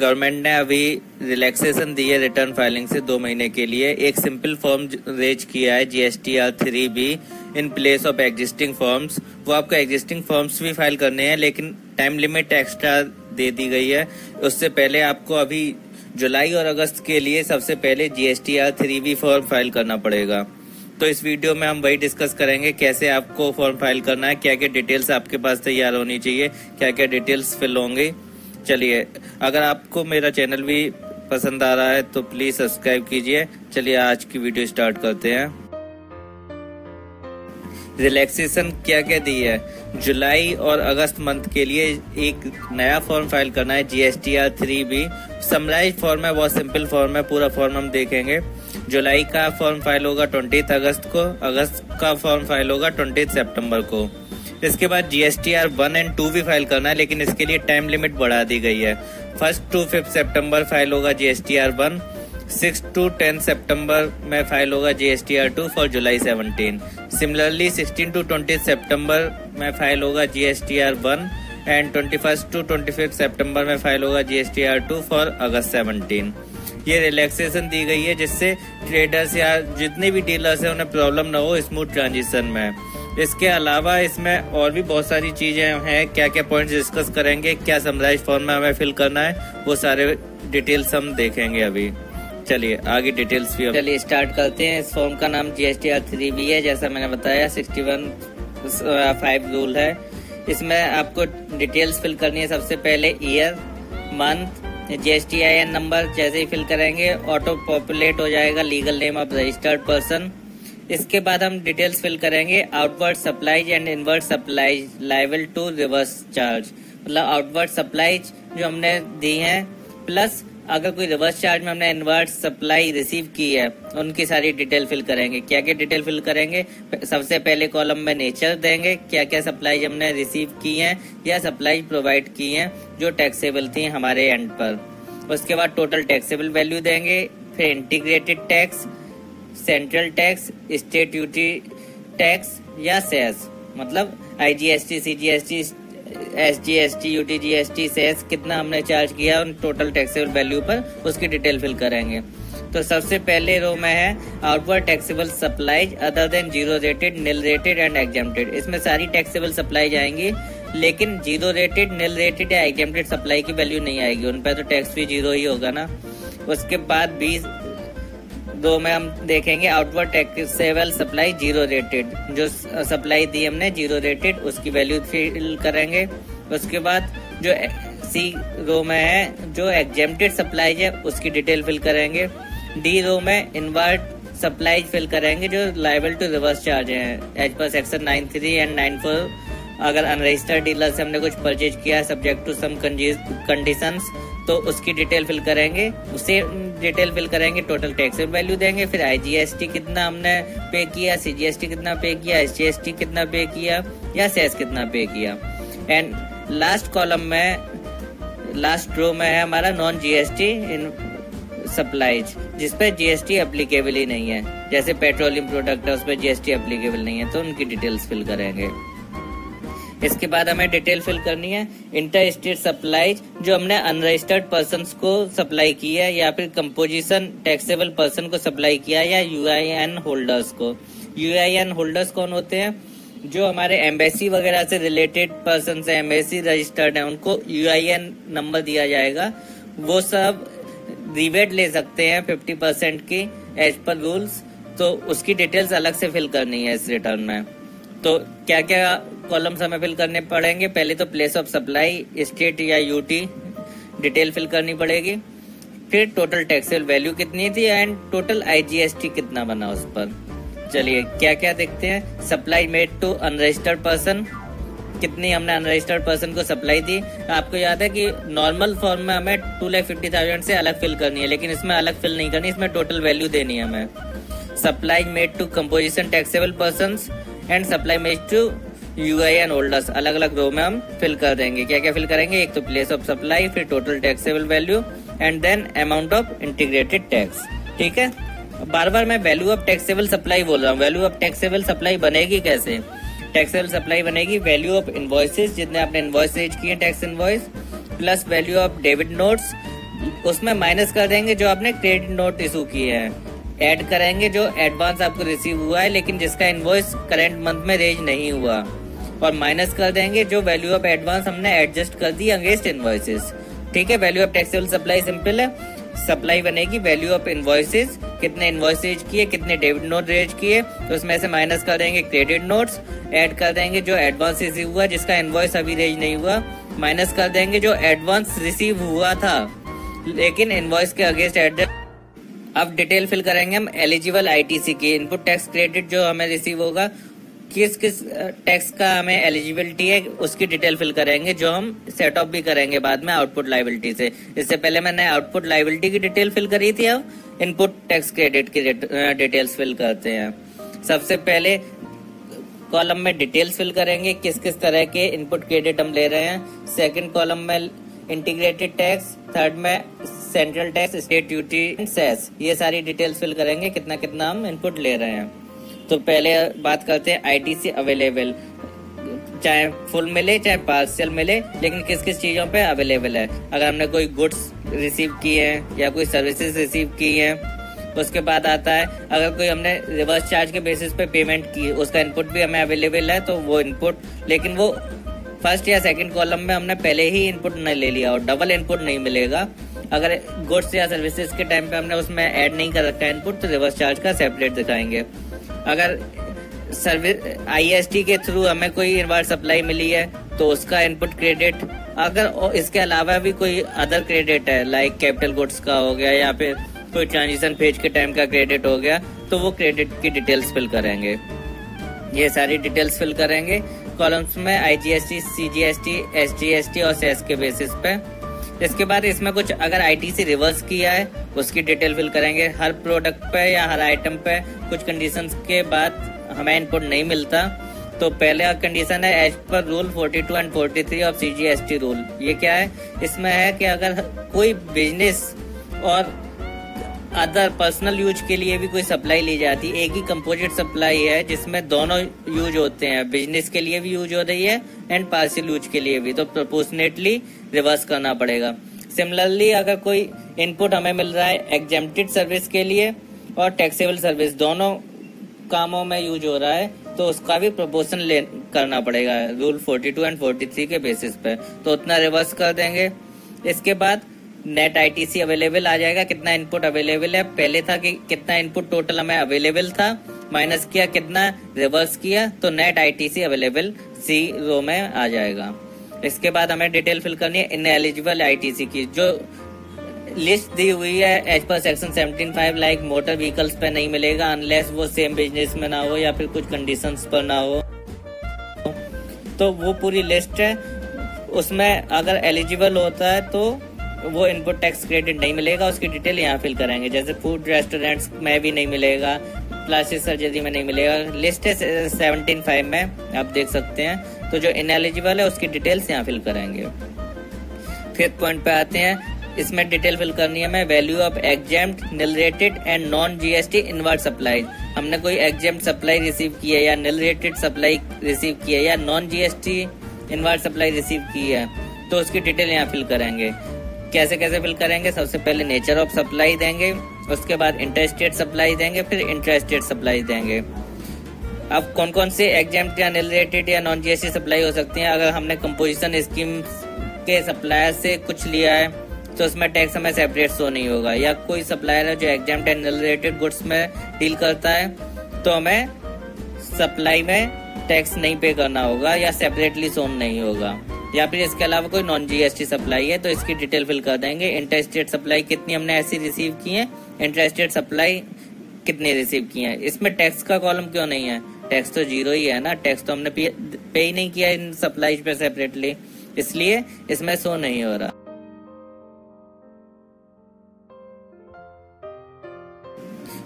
Government ने अभी relaxation दी है रिटर्न फाइलिंग से 2 महीने के लिए। एक सिंपल फॉर्म रेज किया है GSTR 3B in place of existing forms. वो आपको एग्जिस्टिंग फॉर्म्स भी फाइल करने हैं, लेकिन टाइम लिमिट एक्स्ट्रा दे दी गई है। उससे पहले आपको अभी जुलाई और अगस्त के लिए सबसे पहले GSTR 3B फॉर्म फाइल करना पड़ेगा। तो इस वीडियो में हम वही डिस्कस करेंगे कैसे आपको फॉर्म फाइल करना है, क्या क्या डिटेल्स आपके पास तैयार होनी चाहिए, क्या क्या डिटेल्स फिल होंगी। चलिए, अगर आपको मेरा चैनल भी पसंद आ रहा है तो प्लीज सब्सक्राइब कीजिए। चलिए आज की वीडियो स्टार्ट करते हैं। रिलैक्सेशन क्या क्या दी है, जुलाई और अगस्त मंथ के लिए एक नया फॉर्म फाइल करना है GSTR 3B। समराइज फॉर्म है, बहुत सिंपल फॉर्म है, पूरा फॉर्म हम देखेंगे। जुलाई का फॉर्म फाइल होगा 20 अगस्त को, अगस्त का फॉर्म फाइल होगा 20 सितंबर को। इसके बाद GSTR 1 और 2 भी फाइल करना है, लेकिन इसके लिए टाइम लिमिट बढ़ा दी गई है। 1 to 5 सितंबर फाइल होगा GSTR 1, 6 to 10 सितंबर में फाइल होगा GSTR 2 for July 17। Similarly 16 to 20 सितंबर में फाइल होगा GSTR 1 एंड 21 to 25 सितंबर में फाइल होगा GSTR 2 फॉर अगस्त 17। ये रिलैक्सेशन दी गई है जिससे ट्रेडर्स या जितने भी डीलर्स हैं उन्हें प्रॉब्लम ना हो स्मूथ ट्रांजिशन में। इसके अलावा इसमें और भी बहुत सारी चीजें हैं, क्या क्या पॉइंट्स डिस्कस करेंगे, क्या समराइज फॉर्म में हमें फिल करना है, वो सारे डिटेल्स हम देखेंगे अभी। चलिए आगे डिटेल्स भी चलिए स्टार्ट करते हैं। इस फॉर्म का नाम GSTR 3B है, जैसा मैंने बताया 61(5) रूल है। इसमें आपको डिटेल्स फिल करनी है। सबसे पहले ईयर, मंथ, GSTIN नंबर जैसे ही फिल करेंगे ऑटो पॉपुलेट हो जाएगा legal name of registered person. इसके बाद हम डिटेल्स फिल करेंगे outward supplies and inward supplies liable to reverse charge. मतलब आउटवर्ड सप्लाईज जो हमने दी हैं, प्लस अगर कोई रिवर्स चार्ज में हमने इनवर्ड सप्लाई रिसीव की है उनकी सारी डिटेल फिल करेंगे। क्या क्या डिटेल फिल करेंगे, सबसे पहले कॉलम में नेचर देंगे, क्या क्या सप्लाई हमने रिसीव की हैं या सप्लाई प्रोवाइड की हैं जो टैक्सेबल थी हमारे एंड पर। उसके बाद टोटल टैक्सेबल वैल्यू देंगे, फिर integrated tax, central tax, state duty tax या सेस, मतलब IGST, CGST, SGST, UTGST, cess कितना हमने चार्ज किया उन टोटल टैक्सेबल वैल्यू पर, उसकी डिटेल फिल करेंगे। तो सबसे पहले रो में है outward taxable supplies other than zero rated, nil rated and exempted. इसमें सारी टैक्सेबल सप्लाई जाएंगी, लेकिन जीरो रेटेड, निल रेटेड या एग्जेम्प्टेड सप्लाई की वैल्यू नहीं आएगी, उन पर तो टैक्स भी जीरो ही होगा ना। उसके बाद 20 में हम देखेंगे outward taxable supply zero rated, जो सप्लाई दी हमने जीरो रेटेड उसकी वैल्यू फिल करेंगे। उसके बाद जो C रो में है जो एग्जेम्प्टेड सप्लाई है उसकी डिटेल फिल करेंगे। D रो में इनवर्ड सप्लाई फिल करेंगे जो लायबल टू रिवर्स चार्ज है एज पर सेक्शन 93 एंड 94। अगर अनरजिस्टर्ड डीलर से हमने कुछ परचेज किया है सब्जेक्ट टू सम कंडीशंस तो उसकी डिटेल फिल करेंगे। उसे डिटेल फिल करेंगे, टोटल टैक्सेबल वैल्यू देंगे, फिर IGST कितना हमने पे किया, CGST कितना पे किया, SGST कितना पे किया या सेस कितना पे किया। एंड लास्ट कॉलम में, लास्ट रो में है हमारा नॉन GST सप्लाईज, जिसपे GST एप्लीकेबल ही नहीं है, जैसे पेट्रोलियम प्रोडक्ट है उस पर GST एप्लीकेबल नहीं है, तो उनकी डिटेल्स फिल करेंगे। इसके बाद हमें डिटेल फिल करनी है इंटर स्टेट सप्लाईज, जो हमने अनरजिस्टर्ड पर्सन्स को सप्लाई की है या फिर कंपोजिशन टैक्सेबल पर्सन को सप्लाई किया या UIN होल्डर्स को। UIN होल्डर्स कौन होते हैं, जो हमारे एम्बेसी वगैरह से रिलेटेड पर्सन है, एम्बेसी रजिस्टर्ड है, उनको UIN नंबर दिया जाएगा। वो सब रिबेट ले सकते हैं 50% की एज पर रूल्स, तो उसकी डिटेल्स अलग से फिल करनी है इस रिटर्न में। तो क्या क्या कॉलम्स हमें फिल करने पड़ेंगे, पहले तो प्लेस ऑफ सप्लाई, स्टेट या UT डिटेल फिल करनी पड़ेगी, फिर टोटल टैक्सेबल वैल्यू कितनी थी एंड टोटल IGST कितना बना उस पर। चलिए क्या क्या देखते हैं। Supply made to unregistered person, कितनी हमने अनरजिस्टर्ड पर्सन को सप्लाई दी। आपको याद है कि नॉर्मल फॉर्म में हमें 2,50,000 से अलग फिल करनी है, लेकिन इसमें अलग फिल नहीं करनी, इसमें टोटल वैल्यू देनी है हमें। Supply made to composition taxable person and supply made to UIN holders, अलग अलग रो में हम फिल कर देंगे। क्या क्या फिल करेंगे, एक तो प्लेस ऑफ सप्लाई, फिर total taxable value and then amount of integrated tax. ठीक है, बार बार मैं वैल्यू ऑफ टैक्सेबल सप्लाई बोल रहा हूँ। वैल्यू ऑफ टैक्सेबल सप्लाई बनेगी कैसे, टैक्सेबल सप्लाई बनेगी वैल्यू ऑफ इनवॉइसेस, जितने आपने इनवॉइस रेज किए tax invoice, plus value of debit notes उसमें माइनस कर देंगे जो आपने क्रेडिट नोट इशू किए हैं, ऐड करेंगे जो एडवांस आपको रिसीव हुआ है लेकिन जिसका इनवॉइस करंट मंथ में रेज नहीं हुआ, और माइनस कर देंगे जो वैल्यू ऑफ एडवांस हमने एडजस्ट कर दी अगेंस्ट इनवॉइसेस। ठीक है, value of taxable supply simple है, सप्लाई बनेगी वैल्यू ऑफ इनवॉइसेस, कितने इनवॉइसेज किए, कितने डेबिट नोट रेज किए, तो उसमें से माइनस कर देंगे क्रेडिट नोट्स, ऐड कर देंगे जो एडवांस रिसीव हुआ जिसका इनवॉइस अभी रेज नहीं हुआ, माइनस कर देंगे जो एडवांस रिसीव हुआ था लेकिन इनवॉइस के अगेंस्ट एड्रेस। अब डिटेल फिल करेंगे हम एलिजिबल आईटीसी की, इनपुट टैक्स क्रेडिट जो हमें रिसीव होगा, किस किस टैक्स का हमें एलिजिबिलिटी है उसकी डिटेल फिल करेंगे, जो हम सेट ऑफ भी करेंगे बाद में आउटपुट लायबिलिटी से। इससे पहले मैंने आउटपुट लायबिलिटी की डिटेल फिल करी थी, अब इनपुट टैक्स क्रेडिट की डिटेल्स फिल करते हैं। सबसे पहले कॉलम में डिटेल्स फिल करेंगे किस किस तरह के इनपुट क्रेडिट हम ले रहे हैं, सेकंड कॉलम में इंटीग्रेटेड टैक्स, थर्ड में central tax, state duty, cess, ये सारी डिटेल्स फिल करेंगे कितना कितना हम इनपुट ले रहे हैं। तो पहले बात करते हैं आईटीसी अवेलेबल, चाहे फुल मिले चाहे पार्शियल मिले लेकिन किस किस चीजों पे अवेलेबल है। अगर हमने कोई गुड्स रिसीव किए हैं या कोई सर्विसेज रिसीव की हैं, उसके बाद आता है अगर कोई हमने रिवर्स चार्ज के बेसिस पे पेमेंट की, उसका इनपुट भी हमें अवेलेबल है, तो वो इनपुट, लेकिन वो फर्स्ट या सेकंड कॉलम में हमने पहले ही इनपुट नहीं ले लिया और डबल इनपुट नहीं मिलेगा। अगर गुड्स या सर्विसेज के टाइम पे हमने उसमें ऐड नहीं कर रखा इनपुट, तो रिवर्स चार्ज का सेपरेट दिखाएंगे। अगर सर्विस आईएसटी के थ्रू हमें कोई इनवर्स सप्लाई मिली है तो उसका इनपुट क्रेडिट, अगर इसके अलावा भी कोई अदर क्रेडिट है लाइक कैपिटल गुड्स का हो गया या फिर कोई ट्रांजिशन फेज के टाइम का क्रेडिट हो गया, तो वो क्रेडिट की डिटेल्स फिल करेंगे। ये सारी डिटेल्स फिल करेंगे कॉलम्स में आईजीएसटी, सीजीएसटी, एसजीएसटी और सेस के बेसिस पे। इसके बाद इसमें कुछ अगर आईटीसी रिवर्स किया है उसकी डिटेल फिल करेंगे। हर प्रोडक्ट पे या हर आइटम पे कुछ कंडीशंस के बाद हमें इनपुट नहीं मिलता, तो पहले कंडीशन है एज पर rule 42 and 43 of CGST rule. ये क्या है? इसमें है कि अगर कोई बिजनेस और अदर पर्सनल यूज के लिए भी कोई सप्लाई ली जाती है, एक ही कंपोजिट सप्लाई है जिसमें दोनों यूज होते हैं, बिजनेस के लिए भी यूज हो रही है एंड पार्शियल यूज के लिए भी, तो प्रोपोर्शनेटली रिवर्स करना पड़ेगा। सिमिलरली अगर कोई इनपुट हमें मिल रहा है एग्जेम्प्टेड सर्विस के लिए और टैक्सेबल सर्विस दोनों कामों में यूज हो रहा है, तो उसका भी प्रोपोर्शन करना पड़ेगा रूल 42 एंड 43 के बेसिस पे, तो उतना रिवर्स कर देंगे। इसके बाद नेट आईटीसी अवेलेबल आ जाएगा, कितना इनपुट अवेलेबल है। पहले था कि कितना इनपुट टोटल हमें अवेलेबल था, माइनस किया कितना रिवर्स किया, तो नेट आईटीसी अवेलेबल सी रो में आ जाएगा। इसके बाद हमें डिटेल फिल करनी है इनएलिजिबल आईटीसी की, जो लिस्ट दी हुई है एज पर सेक्शन 17(5) लाइक मोटर व्हीकल्स पे नहीं मिलेगा अनलेस वो सेम बिजनेस में ना हो या फिर कुछ कंडीशंस पर ना हो, तो वो पूरी लिस्ट है। उसमें अगर एलिजिबल होता है तो वो इनपुट टैक्स क्रेडिट नहीं मिलेगा, उसकी डिटेल यहाँ फिल करेंगे। जैसे फूड रेस्टोरेंट्स में भी नहीं मिलेगा, प्लास्टिक सर्जरी में नहीं मिलेगा, लिस्ट है 17(5) में आप देख सकते हैं। तो जो इनएलिजिबल है उसकी डिटेल्स यहाँ फिल करेंगे। फिफ्थ पॉइंट पे आते हैं, इसमें डिटेल फिल करनी है हमें value of exempt, nil rated and non GST inward supply. हमने कोई एग्जेम्प्ट सप्लाई रिसीव की है या निल रेटेड सप्लाई रिसीव की है या non GST inward supply receive की है, तो उसकी डिटेल यहाँ फिल करेंगे। कैसे कैसे फिल करेंगे? सबसे पहले नेचर ऑफ सप्लाई देंगे, उसके बाद इंटरस्टेट सप्लाई देंगे, फिर इंटरस्टेट सप्लाई देंगे। अब कौन कौन से एग्जेम्प्ट या निल रेटेड या नॉन जीएसटी सप्लाई हो सकती है? अगर हमने कंपोजिशन स्कीम के सप्लायर से कुछ लिया है तो उसमें टैक्स हमें सेपरेट शो नहीं होगा, या कोई सप्लायर है जो exempt and nil rated goods में डील करता है तो हमें सप्लाई में टैक्स नहीं पे करना होगा या सेपरेटली शो नहीं होगा। या फिर इसके अलावा कोई नॉन जीएसटी सप्लाई है तो इसकी डिटेल फिल कर देंगे। इंटरस्टेट सप्लाई कितनी हमने ऐसी रिसीव की है, इंटरस्टेट सप्लाई कितनी रिसीव की है। इसमें टैक्स का कॉलम क्यों नहीं है? टैक्स तो 0 ही है ना, टैक्स तो हमने पे ही नहीं किया इन सप्लाई पे सेपरेटली, इसलिए इसमें शो नहीं हो रहा।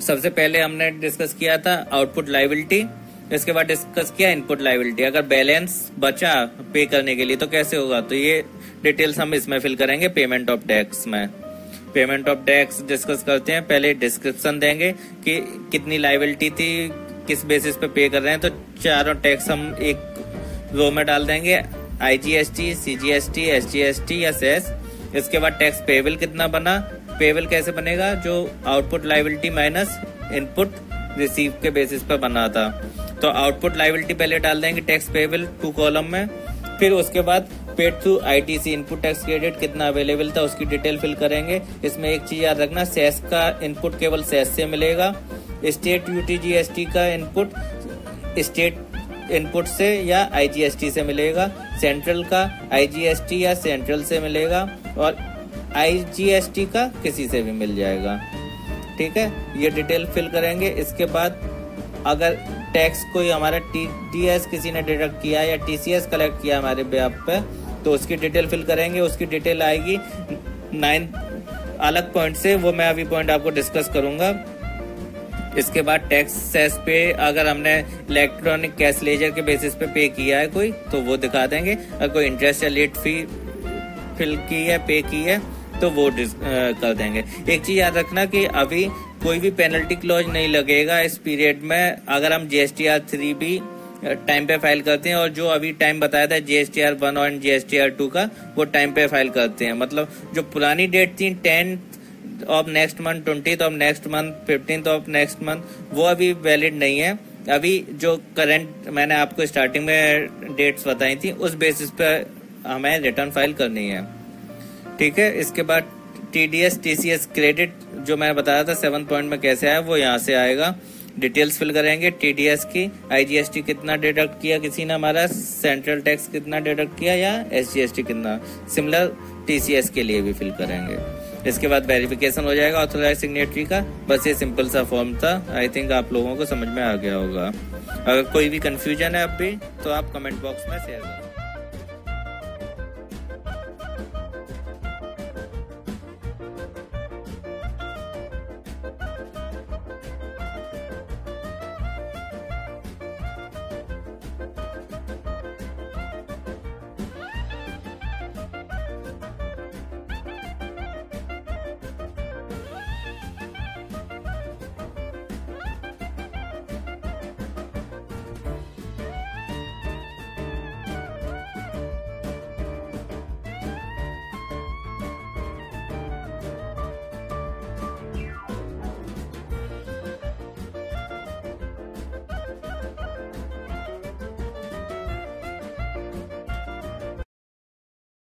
सबसे पहले हमने डिस्कस किया था आउटपुट लायबिलिटी, इसके बाद डिस्कस किया इनपुट लायबिलिटी। अगर बैलेंस बचा पे करने के लिए तो कैसे होगा, तो ये डिटेल्स हम इसमें फिल करेंगे पेमेंट ऑफ टैक्स में। पेमेंट ऑफ टैक्स डिस्कस करते हैं, पहले डिस्क्रिप्शन देंगे कि कितनी लायबिलिटी थी, किस बेसिस पे पे कर रहे हैं, तो चारों टैक्स हम एक रो में डाल देंगे, आईजीएसटी, सीजीएसटी, एसजीएसटी या सेस। इसके बाद टैक्स पेबल कितना बना, पेबल कैसे बनेगा, जो output liability minus input receive के बेसिस पर बना था। तो आउटपुट लायबिलिटी पहले डाल देंगे टैक्स पेबल 2 कॉलम में, फिर उसके बाद paid through ITC input tax credit कितना अवेलेबल था उसकी डिटेल फिल करेंगे। इसमें एक चीज याद रखना, सेस का इनपुट केवल सेस से मिलेगा, स्टेट यूटीजीएसटी का इनपुट स्टेट इनपुट से या आईजीएसटी से मिलेगा, सेंट्रल का आईजीएसटी या सेंट्रल से मिलेगा, और आईजीएसटी का किसी से भी मिल जाएगा। ठीक है, ये डिटेल फिल करेंगे। इसके बाद अगर टैक्स कोई हमारा टीडीएस किसी ने डिडक्ट किया या टीसीएस कलेक्ट किया हमारे बेस पे, तो उसकी डिटेल फिल करेंगे। उसकी डिटेल आएगी 9 अलग पॉइंट से, वो मैं अभी पॉइंट आपको डिस्कस करूंगा। इसके बाद टैक्स सेस पे अगर हमने इलेक्ट्रॉनिक कैश लेजर के बेसिस पे पे किया है कोई, तो वो दिखा देंगे। अगर कोई इंटरेस्ट या लेट फी फिल की है, पे की है, तो वो कर देंगे। एक चीज याद रखना कि अभी कोई भी पेनल्टी क्लॉज नहीं लगेगा इस पीरियड में अगर हम जीएसटीआर 3 भी टाइम पे फाइल करते हैं, और जो अभी टाइम बताया था जीएसटीआर 1 और जीएसटीआर 2 का, वो टाइम पे फाइल करते हैं। मतलब जो पुरानी डेट थी 10th of next month, 20th of next month, 15th of next month, वो अभी वैलिड नहीं है। अभी जो करंट मैंने आपको स्टार्टिंग में डेट्स बताई थी, उस बेसिस पे हमें रिटर्न फाइल करनी है। ठीक है, इसके बाद टीडीएस टीसीएस क्रेडिट जो मैंने बताया था 7 पॉइंट में कैसे आया, वो यहाँ से आएगा। डिटेल्स फिल करेंगे टीडीएस की, आईजीएसटी कितना डिडक्ट किया किसी ने हमारा, सेंट्रल टैक्स कितना डिडक्ट किया, या एसजीएसटी कितना, सिमिलर टीसीएस के लिए भी फिल करेंगे। इसके बाद वेरिफिकेशन हो जाएगा ऑथोराइज सिग्नेटरी का। बस ये सिंपल सा फॉर्म था, आई थिंक आप लोगों को समझ में आ गया होगा। अगर कोई भी कंफ्यूजन है अब भी, तो आप कमेंट बॉक्स में शेयर करें।